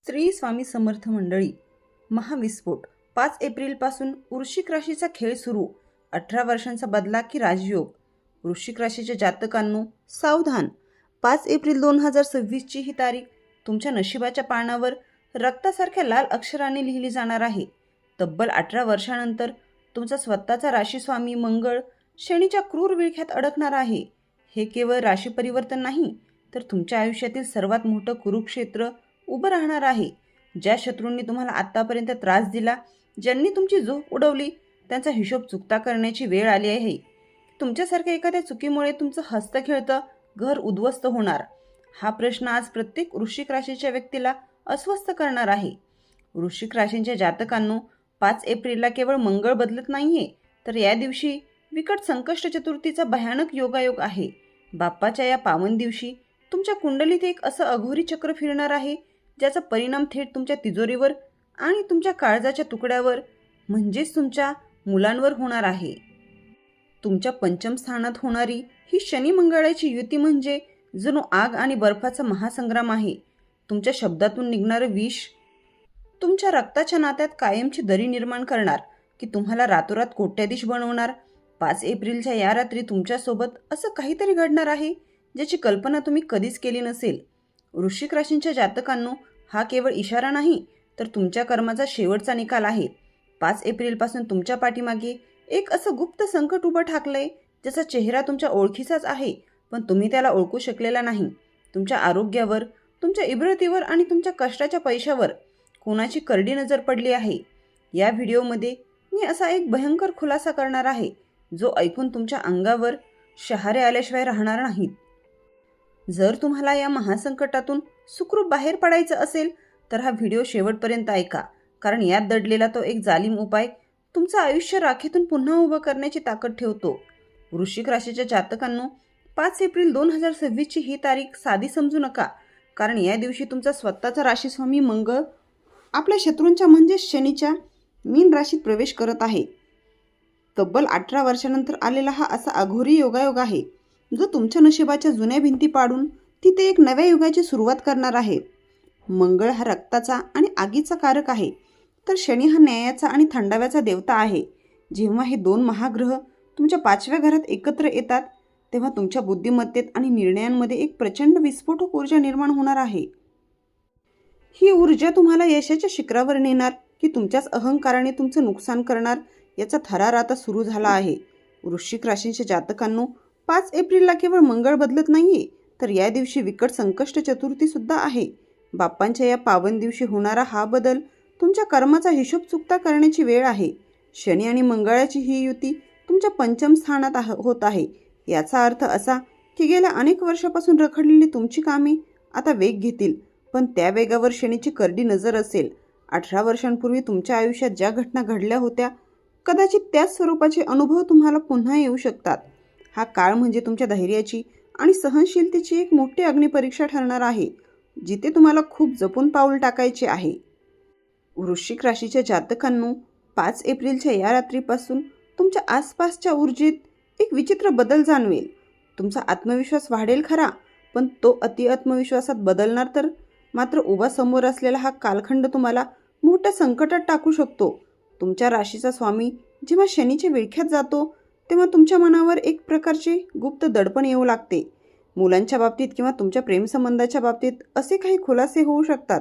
श्री स्वामी समर्थ मंडळी. महाविस्फोट 5 एप्रिलपासून वृश्चिक राशीचा खेळ सुरू. 18 वर्षांचा बदला की राजयोग. वृश्चिक राशीच्या जातकांनो सावधान. 5 एप्रिल 2026 ची ही तारीख तुमच्या नशिबाच्या पानावर रक्तासारख्या लाल अक्षराने लिहिली जाणार आहे. तब्बल 18 वर्षांनंतर तुमचा स्वतःचा राशीस्वामी मंगळ शनीच्या क्रूर विळख्यात अडकणार आहे. हे केवळ राशी परिवर्तन नाही, तर तुमच्या आयुष्यातील सर्वात मोठं कुरुक्षेत्र उभं राहणार आहे. ज्या शत्रूंनी तुम्हाला आत्तापर्यंत त्रास दिला, ज्यांनी तुमची झोप उडवली, त्यांचा हिशोब चुकता करण्याची वेळ आली आहे. तुमच्यासारख्या एखाद्या चुकीमुळे तुमचं हस्तखेळतं घर उद्ध्वस्त होणार. हा प्रश्न आज प्रत्येक वृश्चिक राशीच्या व्यक्तीला अस्वस्थ करणार आहे. वृश्चिक राशींच्या जातकांनो 5 एप्रिलला केवळ मंगळ बदलत नाहीये, तर या दिवशी विकट संकष्ट चतुर्थीचा भयानक योगायोग आहे. बाप्पाच्या या पावन दिवशी तुमच्या कुंडलीत एक असं अघोरी चक्र फिरणार आहे, ज्याचा परिणाम थेट तुमच्या तिजोरीवर आणि तुमच्या काळजाच्या तुकड्यावर म्हणजेच तुमच्या मुलांवर होणार आहे. तुमच्या पंचम स्थानात होणारी ही शनी मंगळाची युती म्हणजे जणू आग आणि बर्फाचा महासंग्राम आहे. तुमच्या शब्दातून निघणारं विष तुमच्या रक्ताच्या नात्यात कायमची दरी निर्माण करणार की तुम्हाला रातोरात कोट्याधीश बनवणार. 5 एप्रिलच्या या रात्री तुमच्यासोबत असं काहीतरी घडणार आहे, ज्याची कल्पना तुम्ही कधीच केली नसेल. वृश्चिक राशींच्या जातकांनो हा केवळ इशारा नाही, तर तुमच्या कर्माचा शेवटचा निकाल आहे. 5 एप्रिलपासून तुमच्या पाठीमागे एक असं गुप्त संकट उभं ठाकलंय, ज्याचा चेहरा तुमच्या ओळखीचाच आहे, पण तुम्ही त्याला ओळखू शकलेला नाही. तुमच्या आरोग्यावर, तुमच्या इब्रतीवर आणि तुमच्या कष्टाच्या पैशावर कोणाची करडी नजर पडली आहे. या व्हिडिओमध्ये मी असा एक भयंकर खुलासा करणार आहे, जो ऐकून तुमच्या अंगावर शहारे आल्याशिवाय राहणार नाहीत. जर तुम्हाला या महासंकटातून सुखरूप बाहेर पडायचं असेल, तर हा व्हिडिओ शेवटपर्यंत ऐका, कारण यात दडलेला तो एक जालिम उपाय तुमचं आयुष्य राखेतून पुन्हा उभं करण्याची ताकद ठेवतो. वृश्चिक राशीच्या जातकांनो 5 एप्रिल 2026 ची ही तारीख साधी समजू नका, कारण या दिवशी तुमचा स्वतःचा राशीस्वामी मंगळ आपल्या शत्रूंच्या म्हणजेच शनीच्या मीन राशीत प्रवेश करत आहे. तब्बल 18 वर्षानंतर आलेला हा असा अघोरी योगायोग आहे, जो तुमच्या नशिबाच्या जुन्या भिंती पाडून तिथे एक नव्या युगाची सुरुवात करणार आहे. मंगळ हा रक्ताचा आणि आगीचा कारक आहे, तर शनी हा न्यायाचा आणि थंडाव्याचा देवता आहे. जेव्हा हे दोन महाग्रह तुमच्या 5व्या घरात एकत्र येतात, तेव्हा तुमच्या बुद्धिमत्तेत आणि निर्णयांमध्ये एक प्रचंड विस्फोटक ऊर्जा निर्माण होणार आहे. ही ऊर्जा तुम्हाला यशाच्या शिखरावर नेणार की तुमच्याच अहंकाराने तुमचं नुकसान करणार, याचा थरार आता सुरू झाला आहे. वृश्चिक राशीच्या जातकांनो 5 एप्रिलला केवळ मंगळ बदलत नाहीये, तर या दिवशी विकट संकष्ट चतुर्थी सुद्धा आहे. बाप्पांच्या या पावन दिवशी होणारा हा बदल तुमच्या कर्माचा हिशोब चुकता करण्याची वेळ आहे. शनी आणि मंगळाची ही युती तुमच्या पंचम स्थानात होत आहे. याचा अर्थ असा की गेल्या अनेक वर्षापासून रखडलेली तुमची कामे आता वेग घेतील, पण त्या वेगावर शनीची करडी नजर असेल. 18 वर्षांपूर्वी तुमच्या आयुष्यात ज्या घटना घडल्या होत्या, कदाचित त्याच स्वरूपाचे अनुभव तुम्हाला पुन्हा येऊ शकतात. हा काळ म्हणजे तुमच्या धैर्याची आणि सहनशीलतेची एक मोठी अग्निपरीक्षा ठरणार आहे, जिथे तुम्हाला खूप जपून पाऊल टाकायचे आहे. वृश्चिक राशीच्या जातकांनो 5 एप्रिलच्या या रात्रीपासून तुमच्या आसपासच्या ऊर्जेत एक विचित्र बदल जाणवेल. तुमचा आत्मविश्वास वाढेल खरा, पण तो अतिआत्मविश्वासात बदलणार तर मात्र उभा समोर असलेला हा कालखंड तुम्हाला मोठ्या संकटात टाकू शकतो. तुमच्या राशीचा स्वामी जेव्हा शनीच्या विळख्यात जातो, तेव्हा तुमच्या मनावर एक प्रकारचे गुप्त दडपण येऊ लागते. मुलांच्या बाबतीत किंवा तुमच्या प्रेमसंबंधाच्या बाबतीत असे काही खुलासे होऊ शकतात,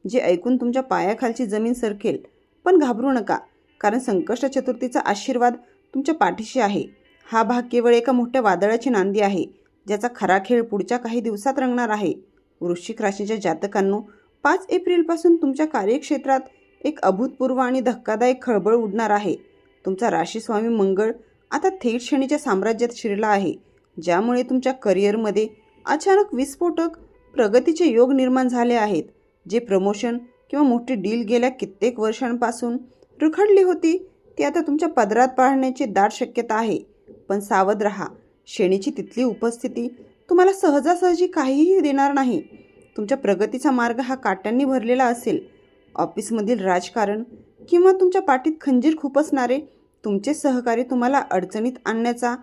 जे ऐकून तुमच्या पायाखालची जमीन सरकेल. पण घाबरू नका, कारण संकष्ट चतुर्थीचा आशीर्वाद तुमच्या पाठीशी आहे. हा भाग केवळ एका मोठ्या वादळाची नांदी आहे, ज्याचा खरा खेळ पुढच्या काही दिवसात रंगणार आहे. वृश्चिक राशीच्या जातकांनो 5 एप्रिलपासून तुमच्या कार्यक्षेत्रात एक अभूतपूर्व आणि धक्कादायक खळबळ उडणार आहे. तुमचा राशीस्वामी मंगळ आता थेट शनीच्या साम्राज्यात शिरला आहे, ज्यामुळे तुमच्या करिअरमध्ये अचानक विस्फोटक प्रगतीचे योग निर्माण झाले आहेत. जे प्रमोशन किंवा मोठी डील गेल्या कित्येक वर्षांपासून रखडली होती, ती आता तुमच्या पदरात पाडण्याची दाट शक्यता आहे. पण सावध रहा, शनीची तिथली उपस्थिती तुम्हाला सहजासहजी काहीही देणार नाही. तुमच्या प्रगतीचा मार्ग हा काट्यांनी भरलेला असेल. ऑफिसमधील राजकारण किंवा तुमच्या पाठीत खंजीर खुपसणारे तुमचे सहकारी तुम्हाला अडचणीत आणण्याचा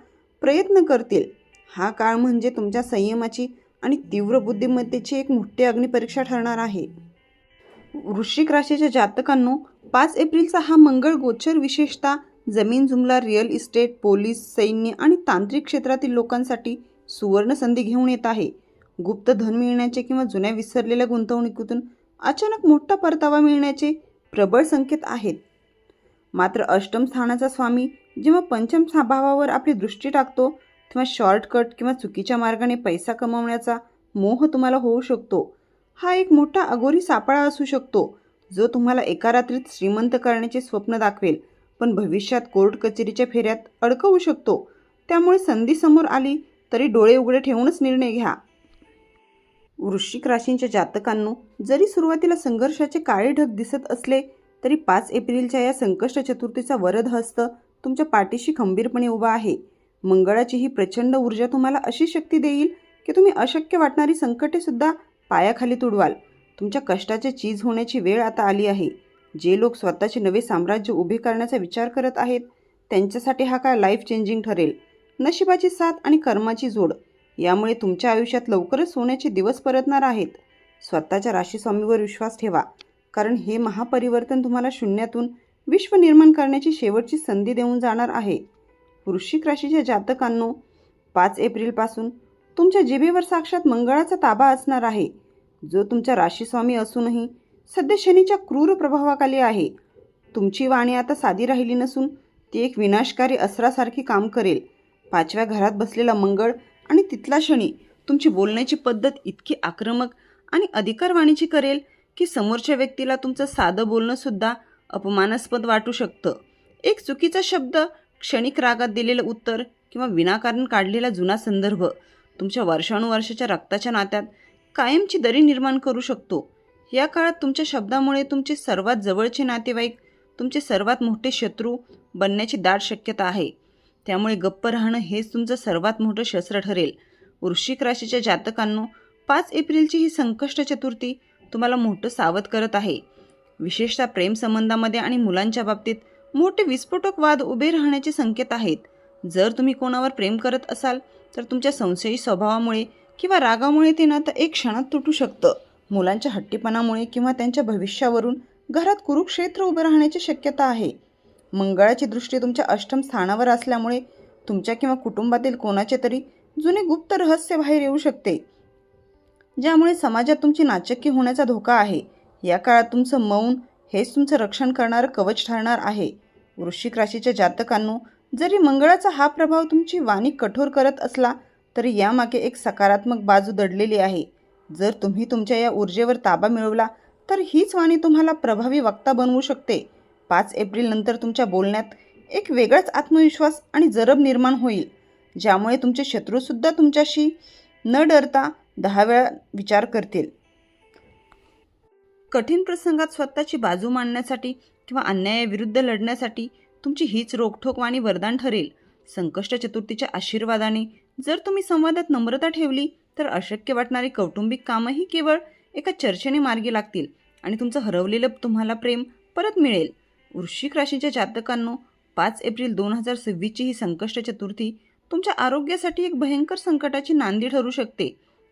प्रयत्न करतील. हा काळ म्हणजे तुमच्या संयमाची आणि तीव्र बुद्धिमत्तेची एक मोठी अग्निपरीक्षा ठरणार आहे. वृश्चिक राशीच्या जातकांनो, 5 एप्रिलचा हा मंगळ गोचर विशेषतः जमीन जुमला, रिअल इस्टेट, पोलीस, सैन्य आणि तांत्रिक क्षेत्रातील लोकांसाठी सुवर्ण संधी घेऊन येत आहे. गुप्त धन मिळण्याचे किंवा जुन्या विसरलेल्या गुंतवणुकीतून अचानक मोठा परतावा मिळण्याचे प्रबळ संकेत आहेत. मात्र अष्टम स्थानाचा स्वामी जेव्हा पंचम भावावर आपली दृष्टी टाकतो, तेव्हा शॉर्टकट किंवा चुकीच्या मार्गाने पैसा कमवण्याचा मोह तुम्हाला होऊ शकतो. हा एक मोठा अघोरी सापळा असू शकतो, जो तुम्हाला एका रात्रीत श्रीमंत करण्याचे स्वप्न दाखवेल, पण भविष्यात कोर्ट कचेरीच्या फेऱ्यात अडकवू शकतो. त्यामुळे संधी समोर आली तरी डोळे उघडे ठेवूनच निर्णय घ्या. वृश्चिक राशींच्या जातकांनो, जरी सुरुवातीला संघर्षाचे काळे ढग दिसत असले तरी 5 एप्रिलच्या या संकष्ट चतुर्थीचा वरद हस्त तुमच्या पाठीशी खंबीरपणे उभा आहे. मंगळाची ही प्रचंड ऊर्जा तुम्हाला अशी शक्ती देईल की तुम्ही अशक्य वाटणारी संकटे सुद्धा पायाखाली तुडवाल. तुमच्या कष्टाचे चीज होण्याची वेळ आता आली आहे. जे लोक स्वतःचे नवे साम्राज्य उभे करण्याचा विचार करत आहेत, त्यांच्यासाठी हा काळ लाईफ चेंजिंग ठरेल. नशिबाची साथ आणि कर्माची जोड यामुळे तुमच्या आयुष्यात लवकरच सोन्याचे दिवस परतणार आहेत. स्वतःच्या राशीस्वामीवर विश्वास ठेवा, कारण हे महापरिवर्तन तुम्हाला शून्यातून विश्व निर्माण करण्याची शेवटची संधी देऊन जाणार आहे. वृश्चिक राशीच्या जातकांनो, 5 एप्रिलपासून तुमच्या जिभेवर साक्षात मंगळाचा ताबा असणार आहे, जो तुमच्या राशीस्वामी असूनही सध्या शनीच्या क्रूर प्रभावाखाली आहे. तुमची वाणी आता साधी राहिली नसून ती एक विनाशकारी अस्त्रासारखी काम करेल. 5व्या घरात बसलेला मंगळ आणि तिथला शनी तुमची बोलण्याची पद्धत इतकी आक्रमक आणि अधिकारवाणीची करेल की समोरच्या व्यक्तीला तुमचं साधं बोलणं सुद्धा अपमानास्पद वाटू शकतं. एक चुकीचा शब्द, क्षणिक रागात दिलेलं उत्तर किंवा विनाकारण काढलेला जुना संदर्भ तुमच्या वर्षानुवर्षाच्या रक्ताच्या नात्यात कायमची दरी निर्माण करू शकतो. या काळात तुमच्या शब्दामुळे तुमचे सर्वात जवळचे नातेवाईक तुमचे सर्वात मोठे शत्रू बनण्याची दाट शक्यता आहे. त्यामुळे गप्प राहणं हेच तुमचं सर्वात मोठं शस्त्र ठरेल. वृश्चिक राशीच्या जातकांनो, 5 एप्रिलची ही संकष्ट चतुर्थी तुम्हाला मोठं सावध करत आहे. विशेषतः प्रेमसंबंधामध्ये आणि मुलांच्या बाबतीत मोठे विस्फोटक वाद उभे राहण्याचे संकेत आहेत. जर तुम्ही कोणावर प्रेम करत असाल तर तुमच्या संशयी स्वभावामुळे किंवा रागामुळे ते नातं एक क्षणात तुटू शकतं. मुलांच्या हट्टीपणामुळे किंवा त्यांच्या भविष्यावरून घरात कुरुक्षेत्र उभं राहण्याची शक्यता आहे. मंगळाची दृष्टी तुमच्या अष्टम स्थानावर असल्यामुळे तुमच्या किंवा कुटुंबातील कोणाचे तरी जुने गुप्त रहस्य बाहेर येऊ शकते, ज्यामुळे समाजात तुमची नाचक्की होण्याचा धोका आहे. या काळात तुमचं मौन हेच तुमचं रक्षण करणारं कवच ठरणार आहे. वृश्चिक राशीच्या जातकांनो, जरी मंगळाचा हा प्रभाव तुमची वाणी कठोर करत असला तरी यामागे एक सकारात्मक बाजू दडलेली आहे. जर तुम्ही तुमच्या या ऊर्जेवर ताबा मिळवला तर हीच वाणी तुम्हाला प्रभावी वक्ता बनवू शकते. 5 एप्रिल नंतर तुमच्या बोलण्यात एक वेगळाच आत्मविश्वास आणि जरब निर्माण होईल, ज्यामुळे तुमचे शत्रूसुद्धा तुमच्याशी न डरता 10 वेळा विचार करतील. कठीण प्रसंगात स्वतःची बाजू मांडण्यासाठी किंवा अन्यायाविरुद्ध लढण्यासाठी तुमची हीच रोखठोक वाणी वरदान ठरेल. संकष्ट चतुर्थीच्या आशीर्वादाने जर तुम्ही संवादात नम्रता ठेवली तर अशक्य वाटणारी कौटुंबिक कामंही केवळ एका चर्चेने मार्गी लागतील आणि तुमचं हरवलेलं तुम्हाला प्रेम परत मिळेल. वृश्चिक राशीच्या जातकांनो, 5 एप्रिल 2026ची ही संकष्ट चतुर्थी तुमच्या आरोग्यासाठी एक भयंकर संकटाची नांदी ठरू शकते.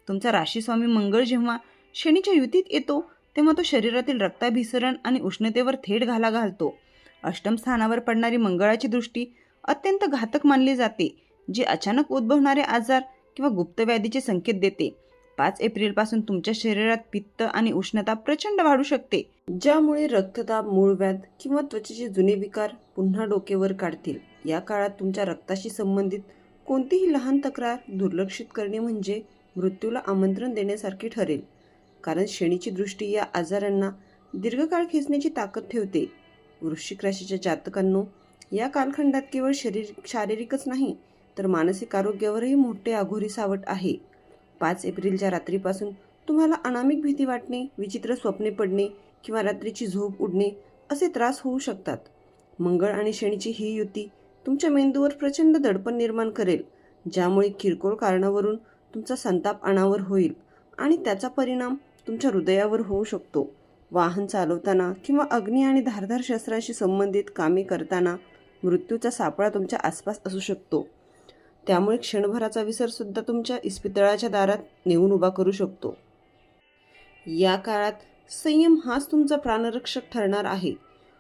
तुमचा राशीस्वामी मंगळ जेव्हा शनीच्या युतीत येतो तेव्हा तो शरीरातील रक्ताभिसरण आणि उष्णतेवर थेट घाला घालतो. अष्टम स्थानावर पडणारी मंगळाची दृष्टी अत्यंत घातक मानली जाते, जी अचानक उद्भवणारे आजार किंवा गुप्तव्याधीचे संकेत देते. 5 एप्रिलपासून तुमच्या शरीरात पित्त आणि उष्णता प्रचंड वाढू शकते, ज्यामुळे रक्तदाब, मूळव्याध किंवा त्वचेचे जुने विकार पुन्हा डोकेवर काढतील. या काळात तुमच्या रक्ताशी संबंधित कोणतीही लहान तक्रार दुर्लक्षित करणे म्हणजे मृत्यूला आमंत्रण देण्यासारखे ठरेल, कारण शनीची दृष्टी या आजारांना दीर्घकाळ खेचण्याची ताकद ठेवते. वृश्चिक राशीच्या जातकांनो, या कालखंडात केवळ शारीरिकच नाही तर मानसिक आरोग्यावरही मोठे अघोरी सावट आहे. 5 एप्रिलच्या रात्रीपासून तुम्हाला अनामिक भीती वाटणे, विचित्र स्वप्ने पडणे किंवा रात्रीची झोप उडणे असे त्रास होऊ शकतात. मंगळ आणि शनीची ही युती तुमच्या मेंदूवर प्रचंड दडपण निर्माण करेल, ज्यामुळे किरकोळ कारणावरून तुमचा संताप अनावर होईल आणि त्याचा परिणाम तुमच्या हृदयावर होऊ शकतो. वाहन चालवताना किंवा अग्नी आणि धारदार शस्त्राशी संबंधित कामे करताना मृत्यूचा सापळा तुमच्या आसपास असू शकतो. त्यामुळे क्षणभराचा विसरसुद्धा तुमच्या इस्पितळाच्या दारात नेऊन उभा करू शकतो. या काळात संयम हाच तुमचा प्राणरक्षक ठरणार आहे.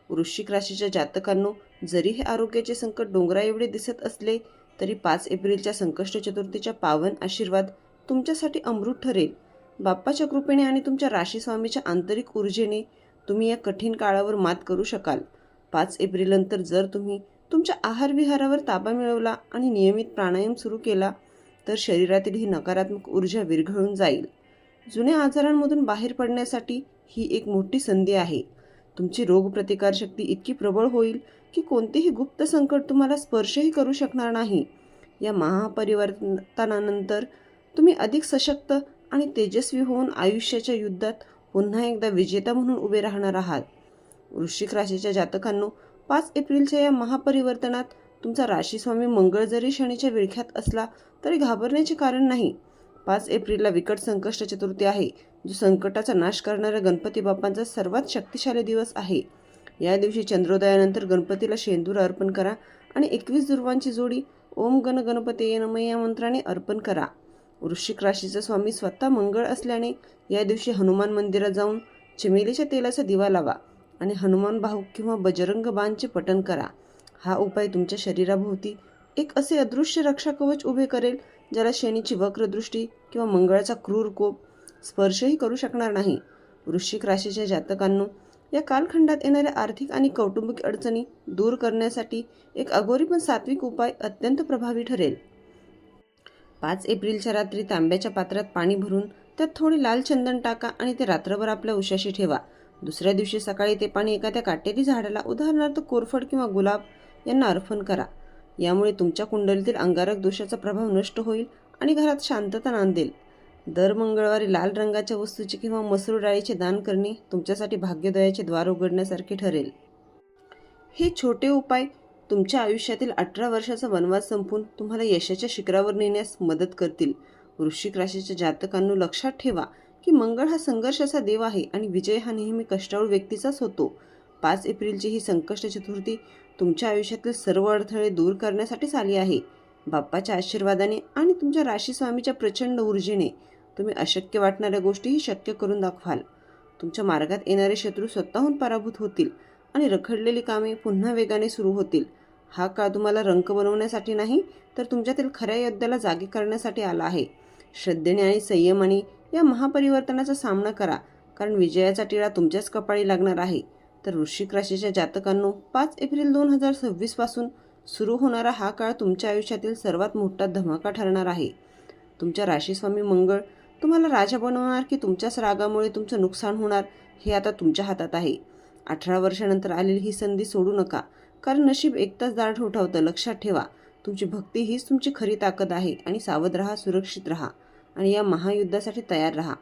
वृश्चिक राशीच्या जातकांनो, जरी हे आरोग्याचे संकट डोंगरा एवढे दिसत असले तरी 5 एप्रिलच्या संकष्ट चतुर्थीच्या पावन आशीर्वाद तुमच्यासाठी अमृत ठरेल. बाप्पाच्या कृपेने आणि तुमच्या राशीस्वामीच्या आंतरिक ऊर्जेने तुम्ही या कठीण काळावर मात करू शकाल. 5 एप्रिलनंतर जर तुम्ही तुमच्या आहारविहारावर ताबा मिळवला आणि नियमित प्राणायाम सुरू केला तर शरीरातील ही नकारात्मक ऊर्जा विरघळून जाईल. जुन्या आजारांमधून बाहेर पडण्यासाठी ही एक मोठी संधी आहे. तुमची रोगप्रतिकारशक्ती इतकी प्रबळ होईल की कोणतेही गुप्त संकट तुम्हाला स्पर्शही करू शकणार नाही. या महापरिवर्तनानंतर तुम्ही अधिक सशक्त आणि तेजस्वी होऊन आयुष्याच्या युद्धात पुन्हा एकदा विजेता म्हणून उभे राहणार आहात. वृश्चिक राशीच्या जातकांनो, 5 एप्रिलच्या या महापरिवर्तनात तुमचा राशीस्वामी मंगळ जरी शनीच्या विळख्यात असला तरी घाबरण्याचे कारण नाही. 5 एप्रिलला विकट संकष्ट चतुर्थी आहे, जो संकटाचा नाश करणाऱ्या गणपती बाप्पांचा सर्वात शक्तिशाली दिवस आहे. या दिवशी चंद्रोदयानंतर गणपतीला शेंदूर अर्पण करा आणि 21 दुर्वांची जोडी ओम गण गणपतये नमः या मंत्राने अर्पण करा. वृश्चिक राशीचा स्वामी स्वतः मंगळ असल्याने या दिवशी हनुमान मंदिरात जाऊन चमेलीच्या तेलाचा दिवा लावा आणि हनुमान बाहू किंवा बजरंग बाणचे पठण करा. हा उपाय तुमच्या शरीराभोवती एक असे अदृश्य रक्षा कवच उभे करेल ज्याला शनीची वक्रदृष्टी किंवा मंगळाचा क्रूर कोप स्पर्शही करू शकणार नाही. वृश्चिक राशीच्या जातकांनो, या कालखंडात येणाऱ्या आर्थिक आणि कौटुंबिक अडचणी दूर करण्यासाठी एक अघोरी पण सात्विक उपाय अत्यंत प्रभावी ठरेल. 5 एप्रिलच्या रात्री तांब्याच्या पात्रात पाणी भरून त्यात थोडे लाल चंदन टाका आणि ते रात्रभर आपल्या उशाशी ठेवा. दुसऱ्या दिवशी सकाळी ते पाणी एखाद्या काटेरी झाडाला, उदाहरणार्थ कोरफड किंवा गुलाब यांना अर्पण करा. यामुळे तुमच्या कुंडलीतील अंगारक दोषाचा प्रभाव नष्ट होईल आणि घरात शांतता नांदेल. दर मंगळवारी लाल रंगाच्या वस्तूचे किंवा मसूर डाळीचे दान करणे तुमच्यासाठी भाग्योदयाचे द्वार उघडण्यासारखे ठरेल. हे छोटे उपाय तुमच्या आयुष्यातील 18 वर्षाचा वनवास संपून तुम्हाला यशाच्या शिखरावर नेण्यास मदत करतील. वृश्चिक राशीच्या जातकांनो, लक्षात ठेवा की मंगळ हा संघर्षाचा देव आहे आणि विजय हा नेहमी कष्टाळू व्यक्तीचाच होतो. 5 एप्रिलची ही संकष्ट चतुर्थी तुमच्या आयुष्यातील सर्व अडथळे दूर करण्यासाठीच आली आहे. बाप्पाच्या आशीर्वादाने आणि तुमच्या राशीस्वामीच्या प्रचंड ऊर्जेने तुम्ही अशक्य वाटणाऱ्या गोष्टीही शक्य करून दाखवाल. तुमच्या मार्गात येणारे शत्रू स्वतःहून पराभूत होतील आणि रखडलेली कामे पुन्हा वेगाने सुरू होतील. हा काळ तुम्हाला रंक बनवण्यासाठी नाही तर तुमच्यातील खऱ्या योद्ध्याला जागे करण्यासाठी आला आहे. श्रद्धेने आणि संयमाने या महापरिवर्तनाचा सामना करा, कारण विजयाचा टिळा तुमच्याच कपाळी लागणार आहे. तर वृश्चिक राशीच्या जातकांनो, 5 एप्रिल 2026 पासून सुरू होणारा हा काळ तुमच्या आयुष्यातील सर्वात मोठा धमाका ठरणार आहे. तुमच्या राशीस्वामी मंगळ तुम्हाला राजा बनवणार की तुमच्याच रागामुळे तुमचं नुकसान होणार हे आता तुमच्या हातात आहे. 18 वर्षानंतर आलेली ही संधी सोडू नका, कारण नशीब एकटाच दार ठोठावतं. लक्षात ठेवा, तुमची भक्ती हीच तुमची खरी ताकद आहे आणि सावध राहा, सुरक्षित राहा आणि या महायुद्धासाठी तयार राहा.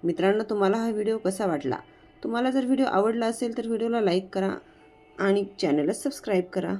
मित्रांनो, तुम्हाला हा व्हिडिओ कसा वाटला? तुम्हाला जर व्हिडिओ आवडला असेल तर व्हिडिओला लाईक करा आणि चॅनलला सबस्क्राईब करा.